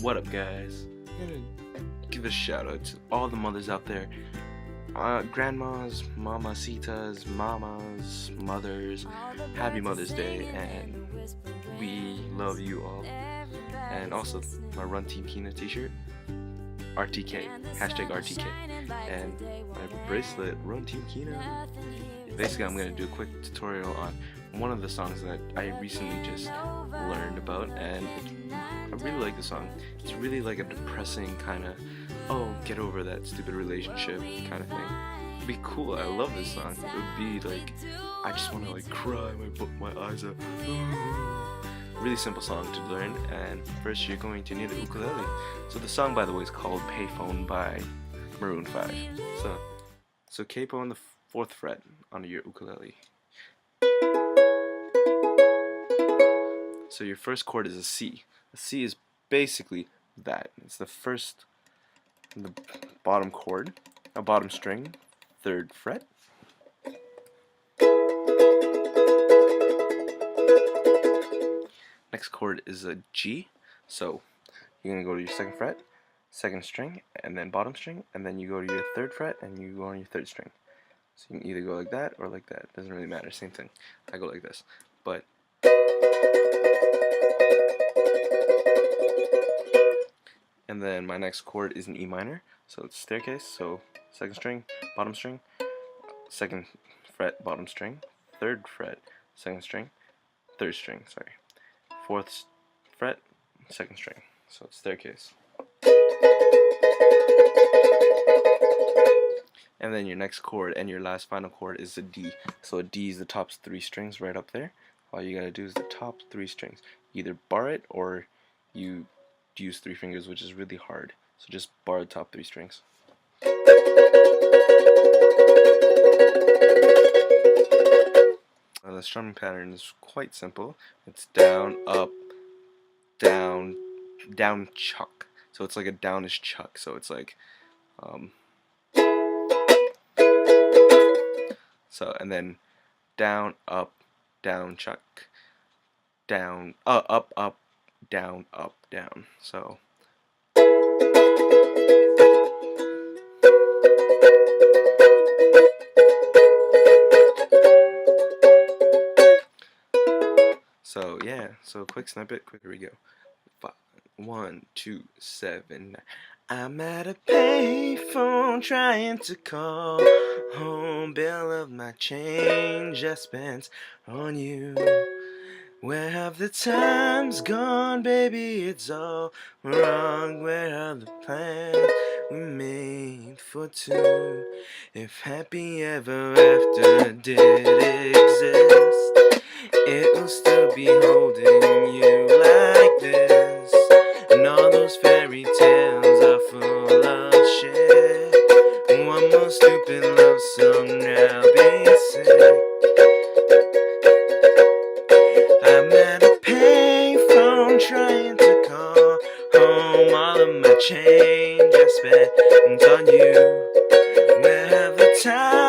What up, guys? I'm gonna give a shout out to all the mothers out there, grandmas, mamacitas, mamas, mothers. Happy Mother's Day, and we love you all. And also my Run Team Kina t-shirt, RTK, hashtag RTK, and my bracelet, Run Team Kina. Basically, I'm gonna do a quick tutorial on one of the songs that I recently just learned about, and I really like the song. It's really like a depressing kind of, oh, get over that stupid relationship kind of thing. It'd be cool. I love this song. It would be like, I just want to like cry my eyes out. Really simple song to learn, and first you're going to need a ukulele. So the song, by the way, is called Payphone by Maroon 5. So capo on the 4th fret on your ukulele. So your first chord is a C. A C is basically that. It's the first, the bottom chord, a bottom string, 3rd fret. Next chord is a G. So you're gonna go to your 2nd fret, 2nd string, and then bottom string, and then you go to your 3rd fret and you go on your 3rd string. So you can either go like that or like that. Doesn't really matter. Same thing. I go like this, but. And then my next chord is an E minor, so it's staircase. So 2nd string, bottom string, 2nd fret, bottom string, 3rd fret, 2nd string, 3rd string, sorry, 4th fret, 2nd string. So it's staircase. And then your next chord and your last final chord is a D. So a D is the top 3 strings right up there. All you gotta do is the top 3 strings. You either bar it or you use 3 fingers, which is really hard. So just bar the top 3 strings. The strumming pattern is quite simple. It's down, up, down, down, chuck. So it's like a downish chuck. So it's like, so and then down, up, down, chuck, down, up, up, down, up, down. So yeah, so quick snippet, here we go. 1, 2, 7. I'm at a payphone trying to call home. Bill of my change I spent on you. Where have the times gone, baby? It's all wrong. Where are the plans we made for 2? If happy ever after did exist, it will still be holding you like this. And all those fairy tales are full of shit. One more stupid love song, now be sick. I'm at a payphone trying to call home. All of my change I spent on you. Where have the time